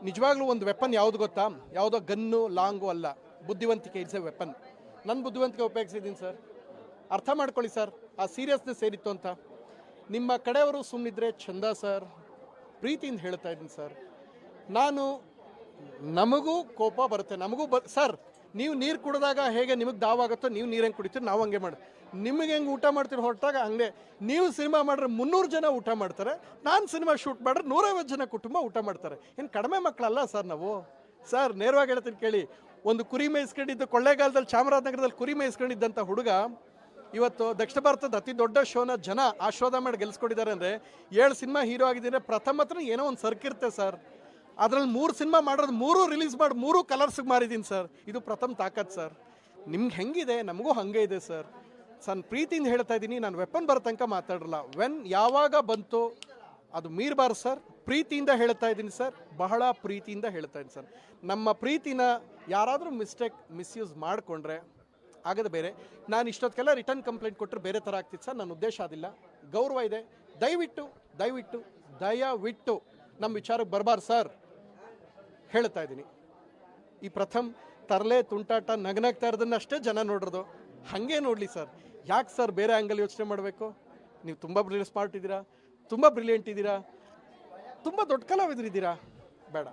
ನಿಜವಾಗ್ಲೂ ಒಂದು ವೆಪನ್ ಯಾವುದು ಗೊತ್ತಾ? ಯಾವುದೋ ಗನ್ನು ಲಾಂಗು ಅಲ್ಲ, ಬುದ್ಧಿವಂತಿಕೆ ಇಟ್ಸ್ ಎ ವೆಪನ್. ನನ್ನ ಬುದ್ಧಿವಂತಿಕೆ ಉಪಯೋಗಿಸಿದ್ದೀನಿ ಸರ್. ಅರ್ಥ ಮಾಡ್ಕೊಳ್ಳಿ ಸರ್, ಆ ಸೀರಿಯಸ್ನೆಸ್ ಏನಿತ್ತು ಅಂತ. ನಿಮ್ಮ ಕಡೆಯವರು ಸುಮ್ಮನಿದ್ರೆ ಚಂದ ಸರ್, ಪ್ರೀತಿಯಿಂದ ಹೇಳ್ತಾ ಇದ್ದೀನಿ ಸರ್. ನಮಗೂ ಕೋಪ ಬರುತ್ತೆ, ಸರ್. ನೀವು ನೀರು ಕುಡಿದಾಗ ಹೇಗೆ ನಿಮಗೆ ದಾವಾಗುತ್ತೋ, ನೀವು ನೀರು ಹೆಂಗೆ ಕುಡಿತೀರಿ, ನಾವು ಹಂಗೆ ಮಾಡಿ. ನಿಮಗೆ ಹೆಂಗೆ ಊಟ ಮಾಡ್ತೀರಿ ಹೊರಟಾಗ ಹಂಗೆ. ನೀವು ಸಿನಿಮಾ ಮಾಡಿದ್ರೆ 300 ಜನ ಊಟ ಮಾಡ್ತಾರೆ, ನಾನು ಸಿನಿಮಾ ಶೂಟ್ ಮಾಡಿದ್ರೆ 150 ಜನ ಕುಟುಂಬ ಊಟ ಮಾಡ್ತಾರೆ. ಏನು ಕಡಿಮೆ ಮಕ್ಕಳಲ್ಲ ಸರ್ ನಾವು? ಸರ್ ನೇರವಾಗಿ ಹೇಳ್ತೀನಿ ಕೇಳಿ. ಒಂದು ಕುರಿ ಮೇಯಿಸ್ಕೊಂಡಿದ್ದು, ಕೊಳ್ಳೇಗಾಲದಲ್ಲಿ ಚಾಮರಾಜನಗರದಲ್ಲಿ ಕುರಿ ಮೇಯಿಸ್ಕೊಂಡಿದ್ದಂಥ ಹುಡುಗ ಇವತ್ತು ದಕ್ಷಿಣ ಭಾರತದ ಅತಿ ದೊಡ್ಡ ಶೋನ ಜನ ಆಶೀರ್ವಾದ ಮಾಡಿ ಗೆಲ್ಸ್ಕೊಟ್ಟಿದ್ದಾರೆ. ಅಂದರೆ 7 ಸಿನಿಮಾ ಹೀರೋ ಆಗಿದ್ದಾರೆ. ಪ್ರಥಮ ಹತ್ರ ಏನೋ ಒಂದು ಸರ್ಕಿರುತ್ತೆ ಸರ್. ಅದರಲ್ಲಿ 3 ಸಿನಿಮಾ ಮಾಡೋದು, 3 ರಿಲೀಸ್ ಮಾಡಿ 3 ಕಲರ್ಸ್ಗೆ ಮಾರಿದ್ದೀನಿ ಸರ್. ಇದು ಪ್ರಥಮ ತಾಕತ್ ಸರ್. ನಿಮ್ಗೆ ಹೆಂಗಿದೆ, ನಮಗೂ ಹಾಗೆ ಇದೆ ಸರ್. ನಾನು ಪ್ರೀತಿಯಿಂದ ಹೇಳ್ತಾ ಇದ್ದೀನಿ, ನಾನು ವೆಪನ್ ಬರೋ ತನಕ ಮಾತಾಡಲ್ಲ. ಯಾವಾಗ ಬಂತು ಅದು ಮೀರಬಾರ್ದು ಸರ್. ಪ್ರೀತಿಯಿಂದ ಹೇಳ್ತಾ ಇದ್ದೀನಿ ಸರ್, ಬಹಳ ಪ್ರೀತಿಯಿಂದ ಹೇಳ್ತಾ ಇದ್ದೀನಿ ಸರ್. ನಮ್ಮ ಪ್ರೀತಿನ ಯಾರಾದರೂ ಮಿಸ್ಯೂಸ್ ಮಾಡಿಕೊಂಡ್ರೆ ಆಗದು ಬೇರೆ. ನಾನು ಇಷ್ಟೊತ್ತಿಗೆಲ್ಲ ರಿಟರ್ನ್ ಕಂಪ್ಲೇಂಟ್ ಕೊಟ್ಟರೆ ಬೇರೆ ಥರ ಆಗ್ತಿತ್ತು ಸರ್. ನನ್ನ ಉದ್ದೇಶ ಅದಿಲ್ಲ, ಗೌರವ ಇದೆ. ದಯವಿಟ್ಟು ನಮ್ಮ ವಿಚಾರಕ್ಕೆ ಬರಬಾರ್ದು ಸರ್, ಹೇಳ್ತಾ ಇದ್ದೀನಿ. ಈ ಪ್ರಥಮ ತರಲೆ ತುಂಟಾಟ ನಗನಾಗ್ತಾ ಇರೋದನ್ನಷ್ಟೇ ಜನ ನೋಡಿರೋದು. ಹಾಗೆ ನೋಡಲಿ ಸರ್. ಯಾಕೆ ಸರ್ ಬೇರೆ ಆ್ಯಂಗಲ್ ಯೋಚನೆ ಮಾಡಬೇಕು? ನೀವು ತುಂಬ ಸ್ಮಾರ್ಟ್ ಇದ್ದೀರಾ, ತುಂಬ ಬ್ರಿಲಿಯಂಟ್ ಇದ್ದೀರಾ, ತುಂಬ ದೊಡ್ಡ ಕಲಾವಿದರಿದ್ದೀರಾ. ಬೇಡ.